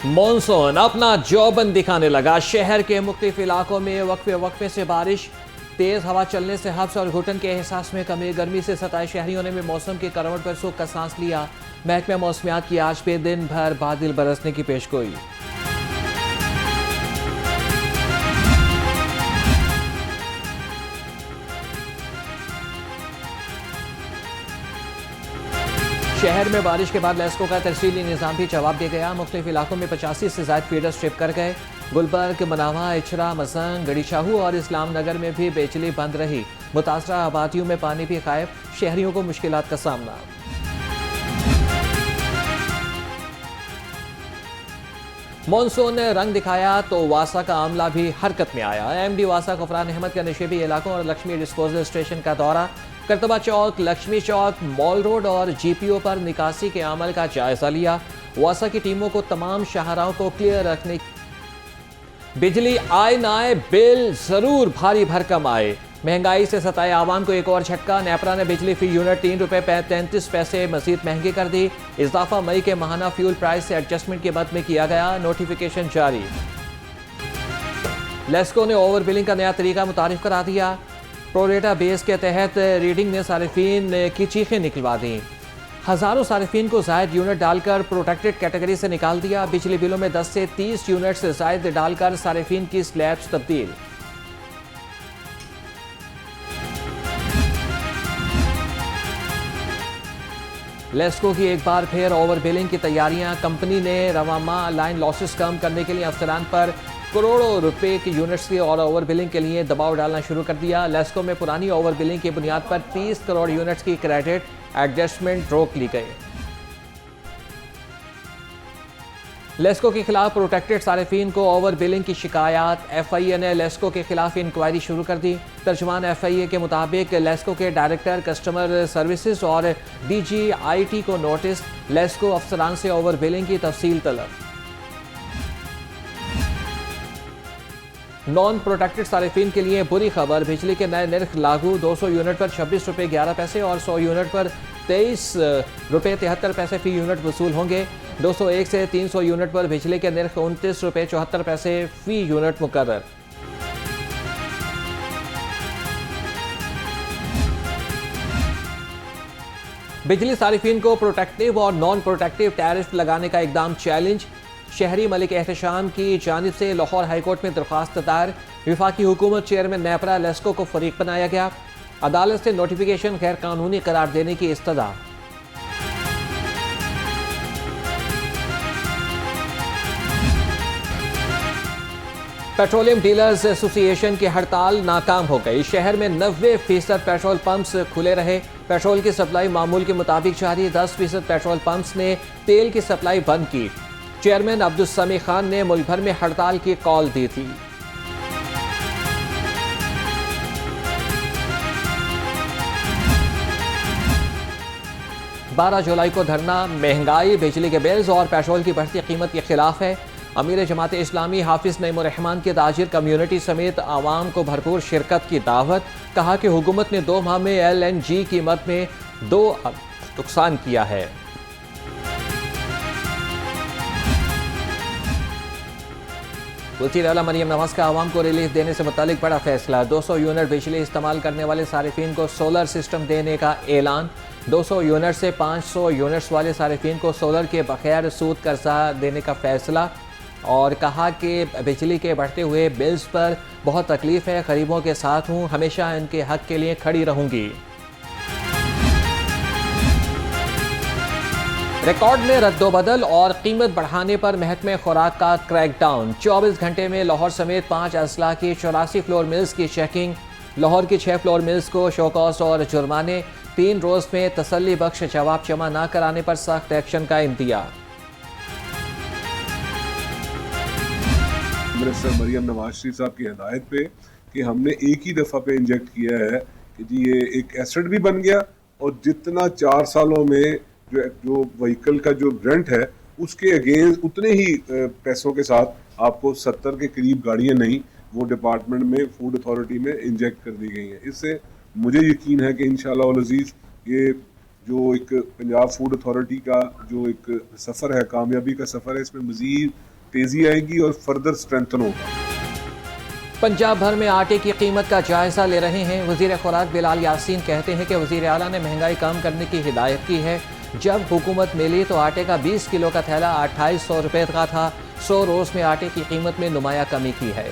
Monsoon अपना जौबन दिखाने लगा। शहर के मुख्तलिफ इलाकों में वक्फे वक्फे से बारिश, तेज हवा चलने से हब्स और घुटन के एहसास में कमी। गर्मी से सताए शहरियों ने भी मौसम की करवट पर सुख का सांस लिया। महकमा मौसमियात की आज भी दिन भर बादल बरसने की पेशगोई। शहर में बारिश के बाद लेस्को का तरसीली निज़ाम भी जवाब दे गया। मुख्तलिफ इलाकों में 85 से ज़ायद फीडर स्ट्रिप कर गए। गुलबर्ग, मनावा, इचरा, मसंग, गड़ी शाहू और इस्लाम नगर में भी बिजली बंद रही। मुतासरा आबादियों में पानी भी गायब, शहरियों को मुश्किलात का सामना। मॉनसून ने रंग दिखाया तो वासा का आमला भी हरकत में आया। एमडी वासा गफरान अहमद का नशेबी इलाकों और लक्ष्मी डिस्पोजल स्टेशन का दौरा। करतबा चौक, लक्ष्मी चौक, मॉल रोड और जीपीओ पर निकासी के अमल का जायजा लिया। वासा की टीमों को तमाम शाहराहों को क्लियर रखने। बिजली आए ना आए, बिल जरूर भारी भरकम आए। महंगाई से सताए आवाम को एक और झटका। नेपरा ने बिजली फी यूनिट 3 रुपए 33 पैसे मजीद महंगी कर दी। इजाफा मई के माहाना फ्यूल प्राइस से एडजस्टमेंट के मद में किया गया। नोटिफिकेशन जारी। लेस्को ने ओवर बिलिंग का नया तरीका मुतारिफ करा दिया। प्रोरेटा बेस के तहत रीडिंग ने सारिफीन की चीखें निकलवा दी। हजारों सारिफीन को जायद यूनिट डालकर प्रोटेक्टेड कैटेगरी से निकाल दिया। बिजली बिलों में 10 से 30 यूनिट से जायद डालकर सारिफीन की स्लैब्स तब्दील। लेस्को की एक बार फिर ओवर बिलिंग की तैयारियां। कंपनी ने रवामा लाइन लॉसेस कम करने के लिए अफसरान पर करोड़ों रुपए की यूनिट्स की और ओवर बिलिंग के लिए दबाव डालना शुरू कर दिया। लेस्को में पुरानी ओवर बिलिंग की बुनियाद पर 30 करोड़ यूनिट्स की क्रेडिट एडजस्टमेंट रोक ली गई। लेस्को के खिलाफ प्रोटेक्टेड सारिफीन को ओवर बिलिंग की शिकायत। एफआईए ने लेस्को के खिलाफ इंक्वायरी शुरू कर दी। तर्जुमान एफआईए के मुताबिक लेस्को के डायरेक्टर कस्टमर सर्विसेज और डीजीआईटी को नोटिस। लेस्को अफसरान से ओवर बिलिंग की तफसील तलब। नॉन प्रोटेक्टेड सारिफीन के लिए बुरी खबर। बिजली के नए निर्ख लागू। 200 यूनिट पर 26 रुपये 11 पैसे और 100 यूनिट पर 23 रुपये 73 पैसे फी यूनिट वसूल होंगे। 201 से 300 यूनिट पर बिजली के निर्ख 29 रुपये 74 पैसे फी यूनिट मुकर्रर। बिजली सारिफीन को प्रोटेक्टिव और नॉन प्रोटेक्टिव टैरिफ लगाने का इकदाम चैलेंज। शहरी मलिक एहतशाम की जानिब से लाहौर हाईकोर्ट में दरख्वास्त दायर। विफाकी हुकूमत चेयरमैन नेपरा लेस्को को फरीक बनाया गया। अदालत से नोटिफिकेशन गैर कानूनी करार देने की इस्तदा। पेट्रोलियम डीलर्स एसोसिएशन की हड़ताल नाकाम हो गई। शहर में 90% पेट्रोल पंप्स खुले रहे। पेट्रोल की सप्लाई मामूल के मुताबिक जारी। 10% पेट्रोल पंप्स ने तेल की सप्लाई बंद की। चेयरमैन अब्दुल समी खान ने मुल्क भर में हड़ताल की कॉल दी थी। बारह जुलाई को धरना। महंगाई, बिजली के बिल्स और पेट्रोल की बढ़ती कीमत के खिलाफ है। अमीर जमात इस्लामी हाफिज नईमुर रहमान के ताजिर कम्युनिटी समेत आवाम को भरपूर शिरकत की दावत। कहा कि हुकूमत ने 2 माह में LNG कीमत में 2 नुकसान किया है। वज़ीर आला मरियम नवाज का आवाम को रिलीफ देने से मुतालिक बड़ा फैसला। 200 यूनिट बिजली इस्तेमाल करने वाले सारिफीन को सोलर सिस्टम देने का ऐलान। 200 यूनिट से 500 यूनिट्स वाले सारिफीन को सोलर के बगैर सूद कर्जा देने का फैसला। और कहा कि बिजली के बढ़ते हुए बिल्स पर बहुत तकलीफ है। गरीबों के साथ हूँ, हमेशा इनके हक के लिए खड़ी रहूंगी। रिकॉर्ड में रद्दोबदल और कीमत बढ़ाने पर महकमे खुराक का क्रैकडाउन। 24 घंटे में लाहौर समेत 5 अजला की 84 फ्लोर मिल्स की चेकिंग। लाहौर की 6 फ्लोर मिल्स को शोकॉस और जुर्माने। 3 रोज में तसल्ली बख्श जवाब जमा न कराने पर सख्त एक्शन का इंतज़ार। मिनिस्टर मरियम नवाज शरीफ साहब की हिदायत पे कि हमने एक ही दफ़ा पे इंजेक्ट किया है कि जी ये एक एसेट भी बन गया और जितना 4 सालों में जो व्हीकल का जो रेंट है उसके अगेंस्ट उतने ही पैसों के साथ आपको 70 के करीब गाड़ियां नहीं वो डिपार्टमेंट में फूड अथॉरिटी में इंजेक्ट कर दी गई हैं। इससे मुझे यकीन है कि इंशाअल्लाह वल अज़ीज़ ये जो एक पंजाब फूड अथॉरिटी का जो एक सफ़र है, कामयाबी का सफ़र है, इसमें मज़ीद तेजी आएगी और फर्दर स्ट्रेंथन होगा। पंजाब भर में आटे की कीमत का जायजा ले रहे हैं। वजीर खुराक बिलाल यासीन कहते हैं कि वजीर आला ने महंगाई कम करने की हिदायत की है। जब हुकूमत मिली तो आटे का 20 किलो का थैला 2800 रुपये का था। 100 रोज में आटे की कीमत में नुमाया कमी की है।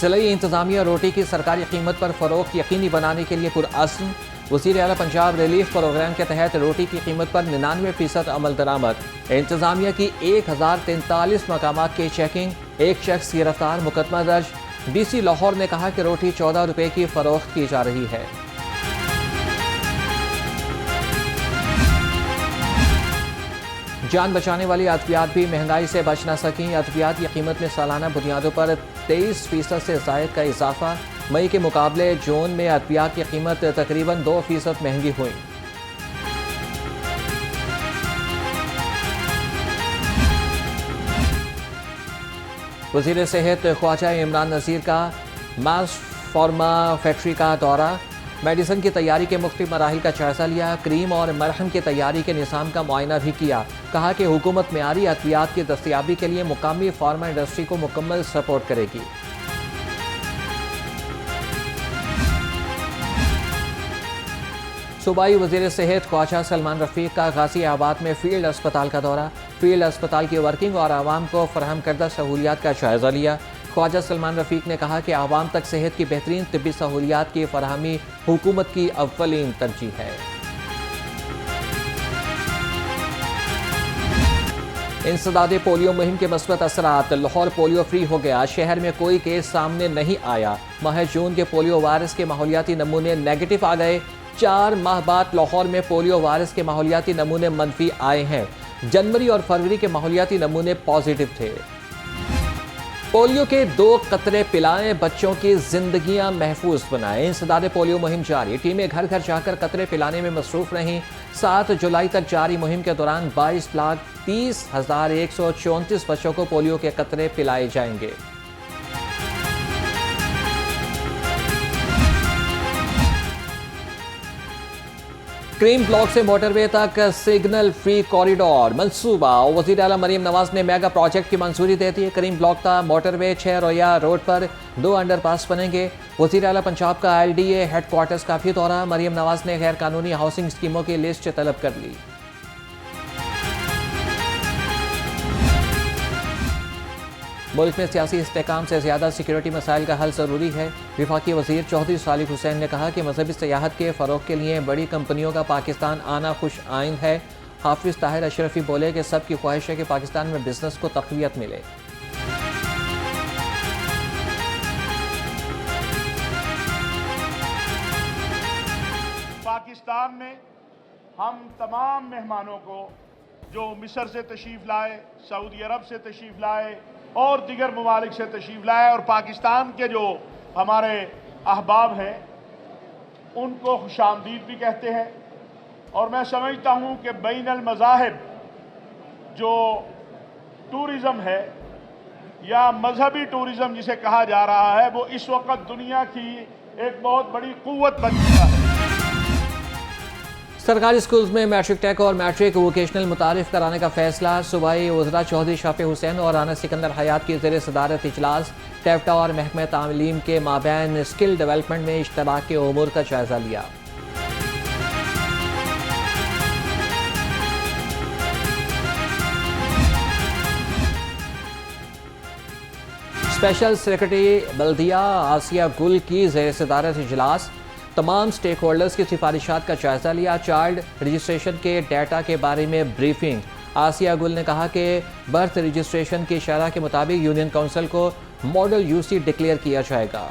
ज़िले इंतजामिया रोटी की सरकारी कीमत पर फरोख्त यकीनी बनाने के लिए पुरअज़्म। वज़ीर आला पंजाब रिलीफ प्रोग्राम के तहत रोटी की कीमत पर 99% अमल दरामद। इंतजामिया की 1043 मकामात की चेकिंग। एक शख्स गिरफ्तार, मुकदमा दर्ज। DC लाहौर ने कहा कि रोटी 14 रुपये की फरोख्त की जा रही है। जान बचाने वाली अद्वियात भी महंगाई से बच न सकें। अद्वियात की कीमत में सालाना बुनियादों पर 23% से ज़ायद का इजाफा। मई के मुकाबले जून में अद्वियात की कीमत तकरीबन 2% महंगी हुई। वज़ीर सेहत ख्वाजा इमरान नज़ीर का मास फार्मा फैक्ट्री का दौरा। मेडिसिन की तैयारी के मुख्तलिफ मराहिल का जायजा लिया। क्रीम और मरहम की तैयारी के निज़ाम का मुआयना भी किया। कहा कि हुकूमत मेयारी अद्वियात की दस्तयाबी के लिए मुकामी फार्मा इंडस्ट्री को मुकम्मल सपोर्ट करेगी। सूबाई वज़ीर सेहत ख्वाजा सलमान रफ़ीक का गाज़ियाबाद में फील्ड अस्पताल का दौरा। फील्ड अस्पताल की वर्किंग और आवाम को फराहम करदा सहूलियात का जायजा लिया। ख्वाजा सलमान रफ़ीक ने कहा कि आवाम तक सेहत की बेहतरीन तिब्बी सहूलियात की फराहमी हुकूमत की अव्वलीन तरजीह है। इंसदादे पोलियो मुहिम के मस्बत असरात। लाहौर पोलियो फ्री हो गया। शहर में कोई केस सामने नहीं आया। माह जून के पोलियो वायरस के माहौलियाती नमूने नेगेटिव आ गए। 4 माह बाद लाहौर में पोलियो वायरस के माहौलियाती नमूने मनफी आए हैं। जनवरी और फरवरी के माहौलियाती नमूने पॉजिटिव थे। पोलियो के 2 कतरे पिलाएं, बच्चों की जिंदगियां महफूज बनाएं। इंसदादे पोलियो मुहिम जारी। टीमें घर घर जाकर कतरे पिलाने में मसरूफ रहीं। 7 जुलाई तक जारी मुहिम के दौरान 22,30,134 बच्चों को पोलियो के कतरे पिलाए जाएंगे। क्रीम ब्लॉक से मोटरवे तक सिग्नल फ्री कॉरिडोर मंसूबा। वज़ीर आला मरीम नवाज ने मेगा प्रोजेक्ट की मंजूरी दे दी है। क्रीम ब्लॉक का मोटरवे 6 रोया रोड पर 2 अंडरपास बनेंगे। वज़ीर आला पंजाब का LDA हेडक्वार्टर्स का भी दौरा। मरीम नवाज ने गैर कानूनी हाउसिंग स्कीमों की लिस्ट तलब कर ली। मुल्क में सियासी इस्तेकाम से ज़्यादा सिक्योरिटी मसाइल का हल ज़रूरी है। वफाकी वज़ीर चौधरी सालिक हुसैन ने कहा कि मजहबी सियाहत के फ़रोग के लिए बड़ी कंपनियों का पाकिस्तान आना खुश आइंद है। हाफिज़ ताहिर अशरफी बोले कि सबकी ख्वाहिश है कि पाकिस्तान में बिजनेस को तक़वियत मिले। पाकिस्तान में हम तमाम मेहमानों को जो मिस्र से तशरीफ़ लाए, सऊदी अरब से तशरीफ़ लाए और दीगर ममालिक से तशरीफ़ लाए और पाकिस्तान के जो हमारे अहबाब हैं उनको खुशामदीद भी कहते हैं। और मैं समझता हूँ कि बैनुल मज़ाहिब जो टूरिज़म है या मजहबी टूरिज़म जिसे कहा जा रहा है वो इस वक्त दुनिया की एक बहुत बड़ी क़ुव्वत बन चुका है। सरकारी स्कूल्स में मैट्रिक टेक और मैट्रिक वोकेशनल मुतारिफ कराने का फैसला। सूबाई वज़रा चौधरी शाफी हुसैन और राना सिकंदर हयात की ज़ेर सदारत इजलास। टेफ्टा और महकमा तालीम के माबैन स्किल डेवलपमेंट में इश्तराक के उमूर का जायजा लिया। स्पेशल सेक्रेटरी बल्दिया आसिया गुल की ज़ेर सदारत इजलास। तमाम स्टेक होल्डर्स की सिफारिशात का जायजा लिया। चाइल्ड रजिस्ट्रेशन के डाटा के बारे में ब्रीफिंग। आसिया गुल ने कहा कि बर्थ रजिस्ट्रेशन की शरह के मुताबिक यूनियन काउंसिल को मॉडल यूसी डिक्लेयर किया जाएगा।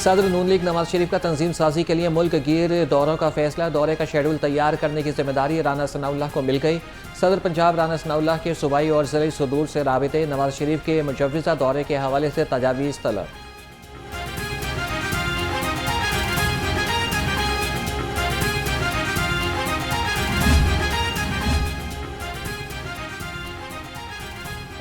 सदर नून लीग नवाज शरीफ का तंजीम साजी के लिए मुल्क गिर दौरों का फैसला। दौरे का शेड्यूल तैयार करने की जिम्मेदारी राना सनाउल्लाह को मिल गई। सदर पंजाब राना सनाउल्लाह के सूबाई और ज़िले सुदूर से राबिते। नवाज शरीफ के मुजव्विज़ा दौरे के हवाले से तजावीज़ तलब।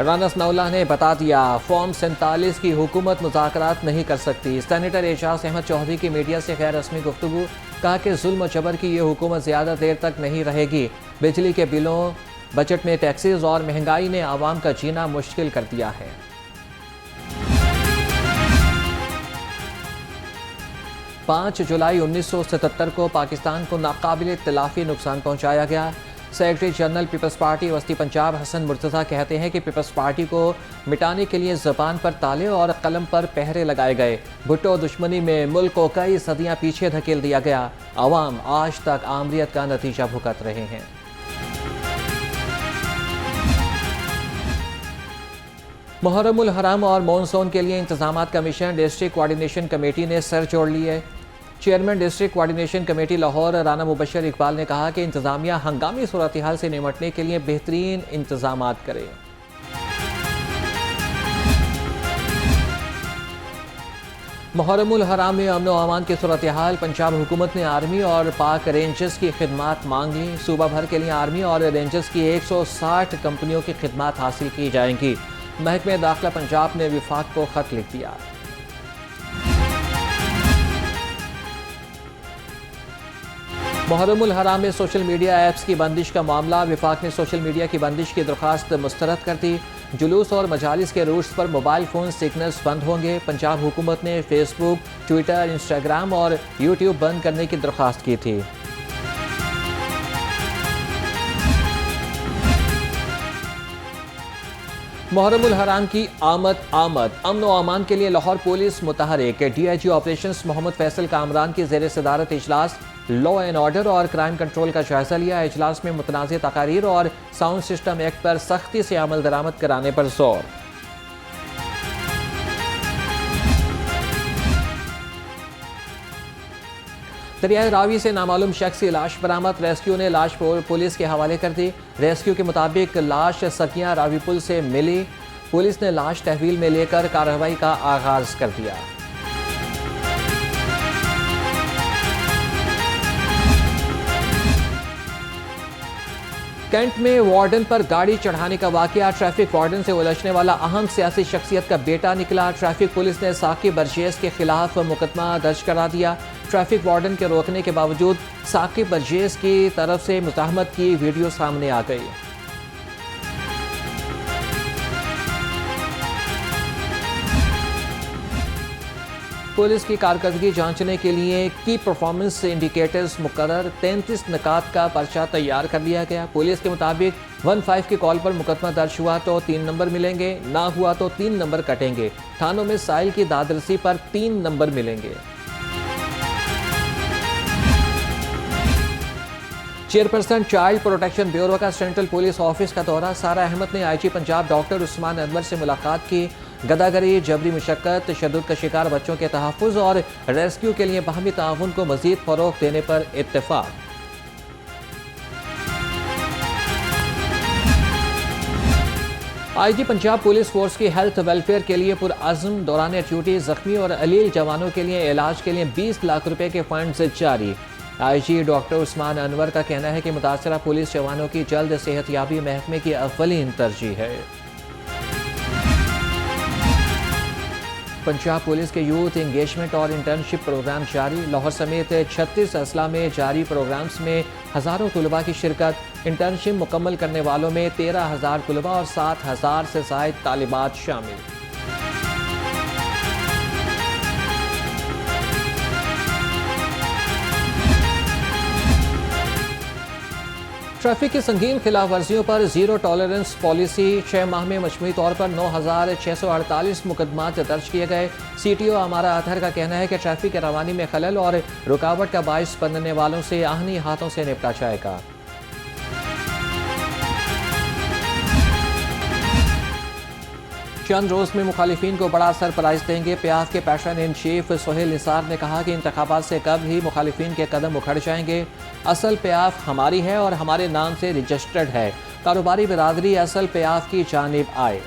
राना सनाउल्लाह ने बता दिया, फॉर्म 47 की हुकूमत मुज़ाकरात नहीं कर सकती। सेनेटर एजाज अहमद चौधरी की मीडिया से गैर रस्मी गुफ्तगू, कहा कि जुल्म जबर की ये हुकूमत ज़्यादा देर तक नहीं रहेगी। बिजली के बिलों, बजट में टैक्सेस और महंगाई ने आवाम का जीना मुश्किल कर दिया है। पाँच जुलाई 1977 को पाकिस्तान को नाकाबिल तलाफी नुकसान पहुंचाया गया। सेक्रेटरी जनरल पीपल्स पार्टी वस्ती पंजाब हसन मुर्तज़ा कहते हैं कि पीपल्स पार्टी को मिटाने के लिए ज़बान पर ताले और कलम पर पहरे लगाए गए। भुट्टो दुश्मनी में मुल्क को कई सदियां पीछे धकेल दिया गया। आवाम आज तक आमरीत का नतीजा भुगत रहे हैं। मुहर्रमुल हराम और मॉनसून के लिए इंतजामात कमीशन डिस्ट्रिक्ट कोऑर्डिनेशन कमेटी ने सर जोड़ लिए। Chairman district coordination committee Lahore Rana Mubashar Iqbal ने कहा कि इंतजामिया हंगामी सूरत हाल से निपटने के लिए बेहतरीन इंतजामात करे। मुहर्रमुल हराम में अमन व अमान की सूरत हाल, पंजाब हुकूमत ने आर्मी और पाक रेंजर्स की खिदमात मांग ली। सूबा भर के लिए आर्मी और रेंजर्स की 160 कंपनियों की खिदमात हासिल की जाएंगी। महकमे दाखिला पंजाब ने विफाक को खत लिख दिया। मुहर्रमुल हराम में सोशल मीडिया ऐप्स की बंदिश का मामला, विफाक ने सोशल मीडिया की बंदिश की दरख्वास्त मुस्तरद कर दी। जुलूस और मजालिस के रूट्स पर मोबाइल फ़ोन सिग्नल्स बंद होंगे। पंजाब हुकूमत ने फेसबुक, ट्विटर, इंस्टाग्राम और यूट्यूब बंद करने की दरख्वास्त की थी। मुहर्रमुल हराम की आमद अमन व अमान के लिए लाहौर पुलिस मुतहरिक। DIG ऑपरेशंस मोहम्मद फैसल कामरान की ज़ेर सदारत इजलास लॉ एंड ऑर्डर और क्राइम कंट्रोल का जायजा लिया। इजलास में मुतनाज़ तकारीर और साउंड सिस्टम एक्ट पर सख्ती से अमल दरामद कराने पर जोर। दरियाए रावी से नामालूम शख्स की लाश बरामद, रेस्क्यू ने लाश पुलिस के हवाले कर दी। रेस्क्यू के मुताबिक लाश सकिया रावी पुल से मिली। पुलिस ने लाश तहवील में लेकर कार्रवाई का आगाज कर दिया। कैंट में वार्डन पर गाड़ी चढ़ाने का वाकया, ट्रैफिक वार्डन से उलझने वाला अहम सियासी शख्सियत का बेटा निकला। ट्रैफिक पुलिस ने साकिब बर्जेस के खिलाफ मुकदमा दर्ज करा दिया। ट्रैफिक वार्डन के रोकने के बावजूद साकिब बर्जेस की तरफ से मुज़ाहमत की वीडियो सामने आ गई। पुलिस की कारकर्दगी जांचने के लिए की परफॉर्मेंस इंडिकेटर्स मुकर्रर, 33 निकात का पर्चा तैयार कर लिया गया। पुलिस के मुताबिक 15 की कॉल पर मुकदमा दर्ज हुआ तो 3 नंबर मिलेंगे, ना हुआ तो 3 नंबर कटेंगे। थानों में साइल की दादरसी पर 3 नंबर मिलेंगे। चेयरपर्सन चाइल्ड प्रोटेक्शन ब्यूरो का सेंट्रल पुलिस ऑफिस का दौरा, सारा अहमद ने IG पंजाब डॉक्टर उस्मान अनवर से मुलाकात की। गदागरी, जबरी मुशक्कत, तशद्दुद का शिकार बच्चों के तहफ़्फ़ुज़ और रेस्क्यू के लिए बाहमी ताउन को मज़ीद फ़रोग़ देने पर इत्तेफ़ाक़। IG पंजाब पुलिस फोर्स की हेल्थ वेलफेयर के लिए पुरअज़्म, दौरान ड्यूटी ज़ख्मी और अलील जवानों के लिए इलाज के लिए 20 लाख रुपए के फंड्स जारी। IG डॉक्टर उस्मान अनवर का कहना है कि मुतासरा पुलिस जवानों की जल्द सेहतयाबी महकमे की अव्वलीन तरजीह है। पंजाब पुलिस के यूथ इंगेजमेंट और इंटर्नशिप प्रोग्राम जारी। लाहौर समेत 36 अजला में जारी प्रोग्राम्स में हज़ारों तलबा की शिरकत। इंटर्नशिप मुकम्मल करने वालों में 13,000 तलबा और 7,000 से ज़ायद तालिबात शामिल। ट्रैफिक की संगीन खिलाफ वर्जियों पर जीरो टॉलरेंस पॉलिसी, 6 माह में मजमूई तौर पर 9,648 मुकदमात दर्ज किए गए। CTO अमारा अतहर का कहना है कि ट्रैफिक की रवानी में खलल और रुकावट का बाइस बनने वालों से आहनी हाथों से निपटा जाएगा। चंद रोज में मुखालिफिन को बड़ा सरप्राइज देंगे। PIAF के passion in chief Sohail Nisar ने कहा कि इंतखाबात से कब ही मुखालिफिन के कदम उखड़ जाएंगे। असल PIAF हमारी है और हमारे नाम से रजिस्टर्ड है। कारोबारी बिरादरी असल PIAF की जानिब आए।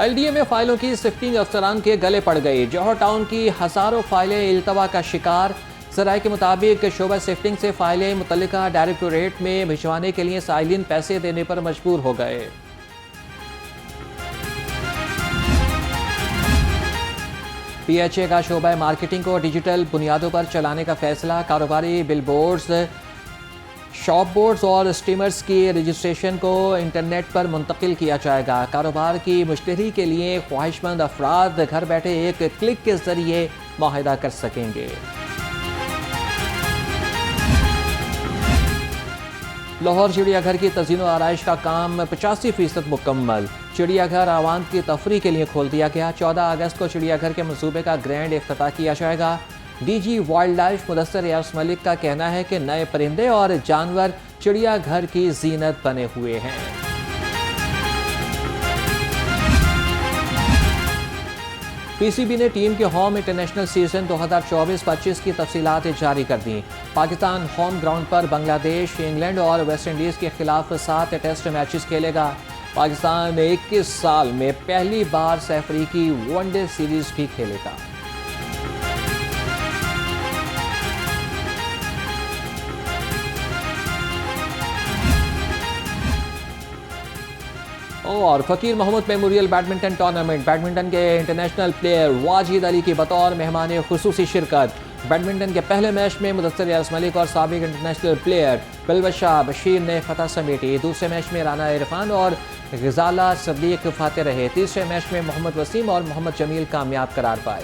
LDA में फाइलों की शिफ्टिंग अफसरान के गले पड़ गई। जौहर टाउन की हजारों फाइलें इल्तवा का शिकार। सराय के मुताबिक शोबा शिफ्टिंग से फाइलें मुतल्लिका डायरेक्टोरेट में भिजवाने के लिए साइलिन पैसे देने पर मजबूर हो गए। PHA का शोबा मार्केटिंग को डिजिटल बुनियादों पर चलाने का फैसला। कारोबारी बिलबोर्ड्स, शॉप बोर्ड्स और स्टीमर्स की रजिस्ट्रेशन को इंटरनेट पर मुंतकिल किया जाएगा। कारोबार की मुश्तरी के लिए ख्वाहिशमंद अफराद घर बैठे एक क्लिक के जरिए मुआहिदा कर सकेंगे। लाहौर चिड़ियाघर की तज़ीन व आराइश का काम 85% मुकम्मल। चिड़ियाघर आवाम की तफरी के लिए खोल दिया गया। 14 अगस्त को चिड़ियाघर के मंसूबे का ग्रैंड इफ्तिताह किया जाएगा। DG वाइल्ड लाइफ मुदस्सर यास मलिक का कहना है कि नए परिंदे और जानवर चिड़ियाघर की जीनत बने हुए हैं। PCB ने टीम के होम इंटरनेशनल सीजन 2024-25 की तफसीलात जारी कर दी। पाकिस्तान होम ग्राउंड पर बांग्लादेश, इंग्लैंड और वेस्ट इंडीज़ के खिलाफ 7 टेस्ट मैचेस खेलेगा। पाकिस्तान 21 साल में पहली बार अफ्रीकी वनडे सीरीज भी खेलेगा। और Faqir Mohammad memorial badminton tournament, badminton के इंटरनेशनल प्लेयर वाजिद अली की बतौर मेहमान खुसूसी शिरकत। बैडमिंटन के पहले मैच में मुदस्सर यास मलिक और साबिक इंटरनेशनल प्लेयर बिलबशा बशीर ने फतह समेटी। दूसरे मैच में राना इरफान और गजाला सदीक फाते रहे। तीसरे मैच में मोहम्मद वसीम और मोहम्मद जमील कामयाब करार पाए।